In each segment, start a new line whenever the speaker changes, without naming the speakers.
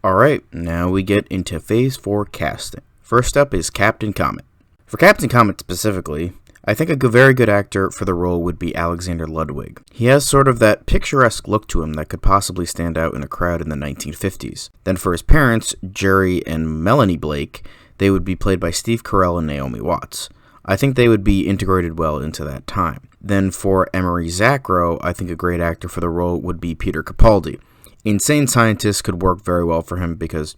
Alright, now we get into Phase 4 casting. First up is Captain Comet. For Captain Comet specifically, I think a very good actor for the role would be Alexander Ludwig. He has sort of that picturesque look to him that could possibly stand out in a crowd in the 1950s. Then for his parents, Jerry and Melanie Blake, they would be played by Steve Carell and Naomi Watts. I think they would be integrated well into that time. Then for Emery Zacro, I think a great actor for the role would be Peter Capaldi. Insane Scientist could work very well for him because,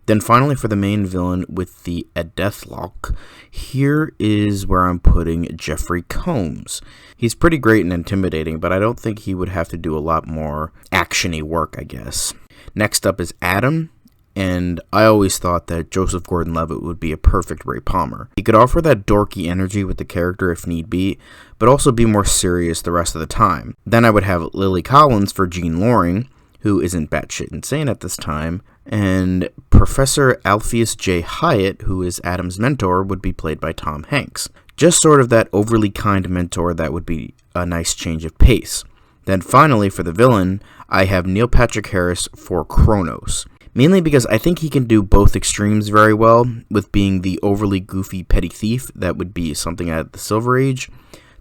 Then finally for the main villain with the Deathlock, here is where I'm putting Jeffrey Combs. He's pretty great and intimidating, but I don't think he would have to do a lot more action-y work, I guess. Next up is Adam, and I always thought that Joseph Gordon-Levitt would be a perfect Ray Palmer. He could offer that dorky energy with the character if need be, but also be more serious the rest of the time. Then I would have Lily Collins for Jean Loring, who isn't batshit insane at this time, and Professor Alpheus J. Hyatt, who is Adam's mentor, would be played by Tom Hanks. Just sort of that overly kind mentor that would be a nice change of pace. Then finally, for the villain, I have Neil Patrick Harris for Kronos. Mainly because I think he can do both extremes very well, with being the overly goofy petty thief that would be something out of the Silver Age,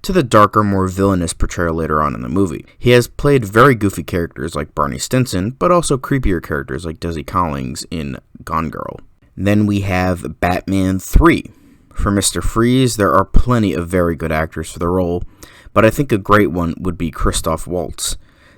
to the darker, more villainous portrayal later on in the movie. He has played very goofy characters like Barney Stinson, but also creepier characters like Desi Collins in Gone Girl. Then we have Batman 3. For Mr. Freeze, there are plenty of very good actors for the role, but I think a great one would be Christoph Waltz.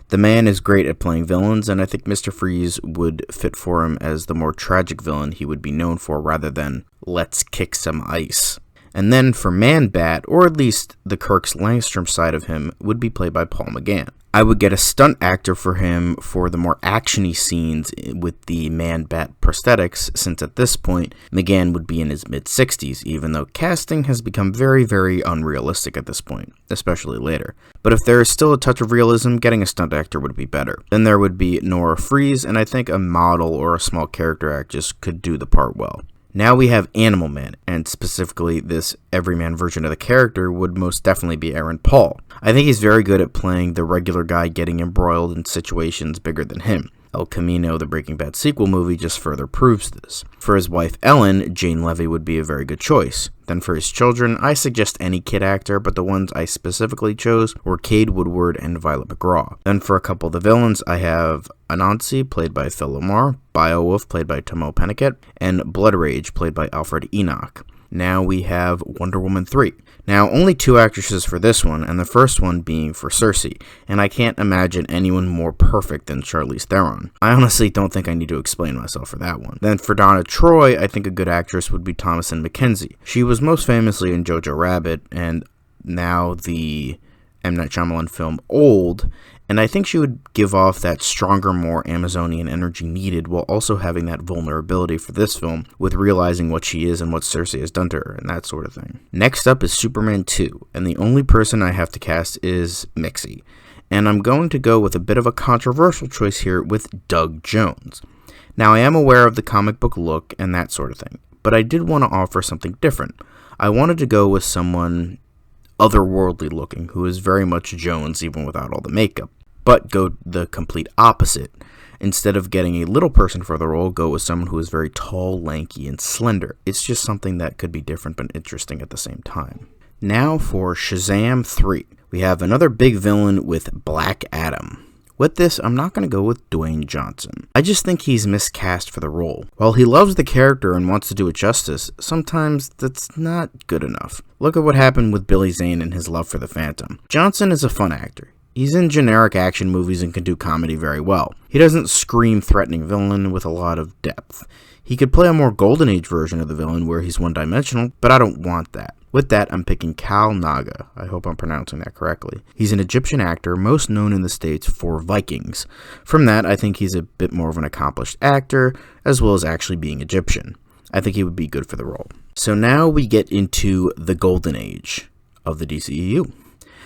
The man is great at playing villains, and I think Mr. Freeze would fit for him as the more tragic villain he would be known for rather than let's kick some ice. And then for Man-Bat, or at least the Kirk Langstrom side of him, would be played by Paul McGann. I would get a stunt actor for him for the more actiony scenes with the Man-Bat prosthetics, since at this point, McGann would be in his mid-60s, even though casting has become very, very unrealistic at this point, especially later. But if there is still a touch of realism, getting a stunt actor would be better. Then there would be Nora Freeze, and I think a model or a small character actress could do the part well. Now we have Animal Man, and specifically this everyman version of the character would most definitely be Aaron Paul. I think he's very good at playing the regular guy getting embroiled in situations bigger than him. El Camino, the Breaking Bad sequel movie, just further proves this. For his wife Ellen, Jane Levy would be a very good choice. Then for his children, I suggest any kid actor, but the ones I specifically chose were Cade Woodward and Violet McGraw. Then for a couple of the villains, I have Anansi, played by Phil Lamar, Beowulf, played by Tomo Pennicott, and Blood Rage, played by Alfred Enoch. Now we have Wonder Woman 3. Now, only 2 actresses for this one, and the first one being for Cersei, and I can't imagine anyone more perfect than Charlize Theron. I honestly don't think I need to explain myself for that one. Then for Donna Troy, I think a good actress would be Thomasin McKenzie. She was most famously in Jojo Rabbit, and now the M. Night Shyamalan film Old, and I think she would give off that stronger, more Amazonian energy needed while also having that vulnerability for this film with realizing what she is and what Cersei has done to her and that sort of thing. Next up is Superman 2, and the only person I have to cast is Mixie. And I'm going to go with a bit of a controversial choice here with Doug Jones. Now, I am aware of the comic book look and that sort of thing, but I did want to offer something different. I wanted to go with someone otherworldly looking who is very much Jones even without all the makeup. But go the complete opposite. Instead of getting a little person for the role, go with someone who is very tall, lanky, and slender. It's just something that could be different but interesting at the same time. Now for Shazam 3. We have another big villain with Black Adam. With this, I'm not going to go with Dwayne Johnson. I just think he's miscast for the role. While he loves the character and wants to do it justice, sometimes that's not good enough. Look at what happened with Billy Zane and his love for the Phantom. Johnson is a fun actor. He's in generic action movies and can do comedy very well. He doesn't scream threatening villain with a lot of depth. He could play a more Golden Age version of the villain where he's one-dimensional, but I don't want that. With that, I'm picking Kal Naga. I hope I'm pronouncing that correctly. He's an Egyptian actor, most known in the States for Vikings. From that, I think he's a bit more of an accomplished actor, as well as actually being Egyptian. I think he would be good for the role. So now we get into the Golden Age of the DCEU.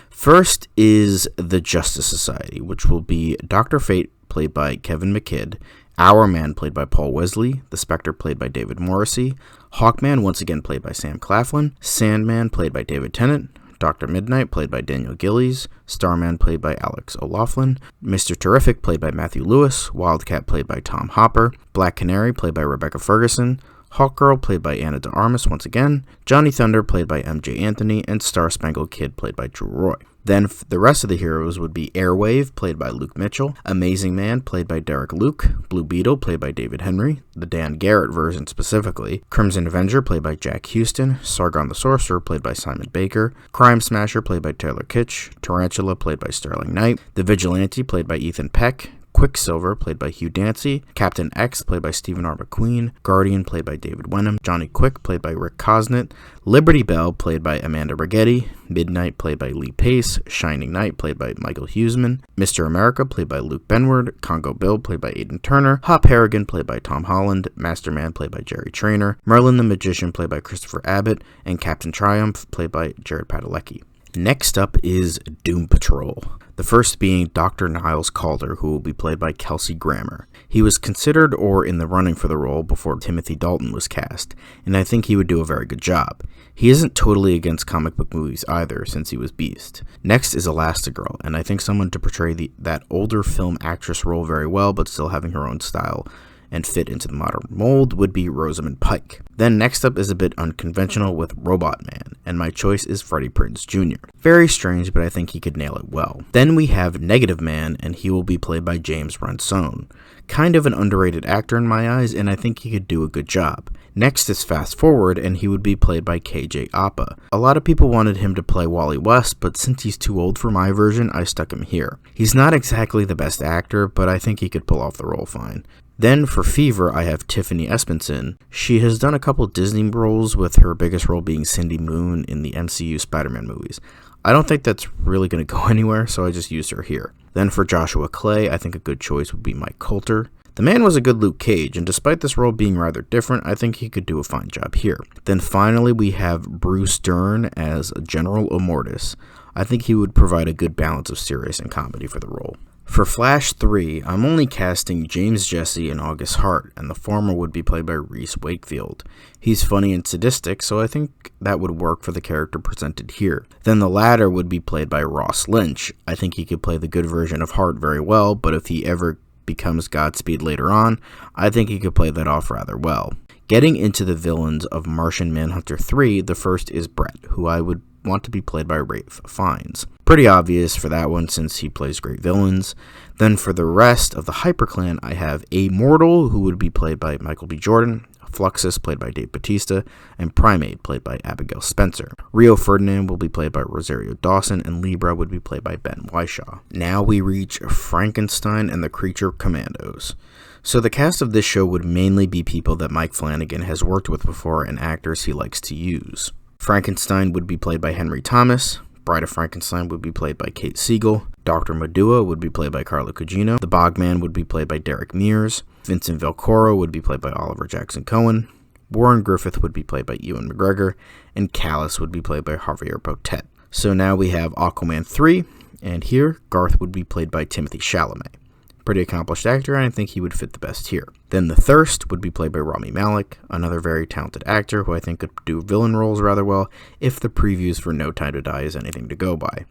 First is the Justice Society, which will be Dr. Fate, played by Kevin McKidd, Hourman, played by Paul Wesley, the Spectre, played by David Morrissey, Hawkman, once again played by Sam Claflin, Sandman, played by David Tennant, Dr. Midnight, played by Daniel Gillies, Starman, played by Alex O'Loughlin, Mr. Terrific, played by Matthew Lewis, Wildcat, played by Tom Hopper, Black Canary, played by Rebecca Ferguson, Hawkgirl, played by Ana de Armas once again, Johnny Thunder, played by MJ Anthony, and Star Spangled Kid, played by Drew Roy. Then the rest of the heroes would be Airwave, played by Luke Mitchell, Amazing Man, played by Derek Luke, Blue Beetle, played by David Henry, the Dan Garrett version specifically, Crimson Avenger, played by Jack Houston, Sargon the Sorcerer, played by Simon Baker, Crime Smasher, played by Taylor Kitsch, Tarantula, played by Sterling Knight, The Vigilante, played by Ethan Peck, Quicksilver, played by Hugh Dancy, Captain X, played by Stephen R. McQueen, Guardian, played by David Wenham, Johnny Quick, played by Rick Cosnett, Liberty Bell, played by Amanda Brigetti, Midnight, played by Lee Pace, Shining Knight, played by Michael Huseman, Mr. America, played by Luke Benward, Congo Bill, played by Aidan Turner, Hop Harrigan, played by Tom Holland, Masterman, played by Jerry Trainer, Merlin the Magician, played by Christopher Abbott, and Captain Triumph, played by Jared Padalecki. Next up is Doom Patrol, the first being Dr. Niles Calder, who will be played by Kelsey Grammer. He was considered or in the running for the role before Timothy Dalton was cast, and I think he would do a very good job. He isn't totally against comic book movies either, since he was Beast. Next is Elastigirl, and I think someone to portray that older film actress role very well, but still having her own style and fit into the modern mold would be Rosamund Pike. Then next up is a bit unconventional with Robot Man, and my choice is Freddie Prinze Jr. Very strange, but I think he could nail it well. Then we have Negative Man, and he will be played by James Ransone. Kind of an underrated actor in my eyes, and I think he could do a good job. Next is Fast Forward, and he would be played by KJ Apa. A lot of people wanted him to play Wally West, but since he's too old for my version, I stuck him here. He's not exactly the best actor, but I think he could pull off the role fine. Then for Fever, I have Tiffany Espenson. She has done a couple Disney roles, with her biggest role being Cindy Moon in the MCU Spider-Man movies. I don't think that's really going to go anywhere, so I just used her here. Then for Joshua Clay, I think a good choice would be Mike Coulter. The man was a good Luke Cage, and despite this role being rather different, I think he could do a fine job here. Then finally, we have Bruce Dern as General Immortus. I think he would provide a good balance of serious and comedy for the role. For Flash 3, I'm only casting James Jesse and August Hart, and the former would be played by Reese Wakefield. He's funny and sadistic, so I think that would work for the character presented here. Then the latter would be played by Ross Lynch. I think he could play the good version of Hart very well, but if he ever becomes Godspeed later on, I think he could play that off rather well. Getting into the villains of Martian Manhunter 3, the first is Brett, who I would want to be played by Ralph Fiennes. Pretty obvious for that one since he plays great villains. Then for the rest of the HyperClan, I have Immortal, who would be played by Michael B. Jordan, Fluxus, played by Dave Bautista, and Primate, played by Abigail Spencer. Rio Ferdinand will be played by Rosario Dawson, and Libra would be played by Ben Whishaw. Now we reach Frankenstein and the Creature Commandos. So the cast of this show would mainly be people that Mike Flanagan has worked with before and actors he likes to use. Frankenstein would be played by Henry Thomas, Bride of Frankenstein would be played by Kate Siegel, Dr. Medua would be played by Carla Gugino, the Bogman would be played by Derek Mears, Vincent Velcoro would be played by Oliver Jackson Cohen, Warren Griffith would be played by Ewan McGregor, and Callus would be played by Javier Botet. So now we have Aquaman 3, and here Garth would be played by Timothée Chalamet. Pretty accomplished actor, and I think he would fit the best here. Then The Thirst would be played by Rami Malek, another very talented actor who I think could do villain roles rather well if the previews for No Time to Die is anything to go by.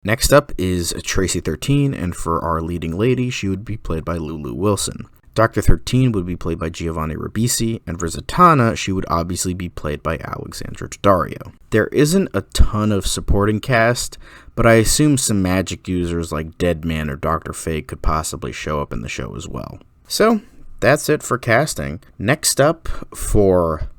Next up is Tracy 13, and for our leading lady, she would be played by Lulu Wilson. Dr. 13 would be played by Giovanni Ribisi, and for Zatanna, she would obviously be played by Alexandra Daddario. There isn't a ton of supporting cast, but I assume some magic users like Deadman or Dr. Fate could possibly show up in the show as well. So, that's it for casting. Next up for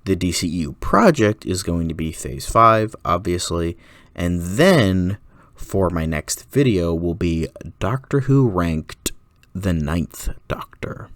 the DCEU project is going to be Phase 5, obviously, and then for my next video will be Doctor Who ranked the 9th Doctor.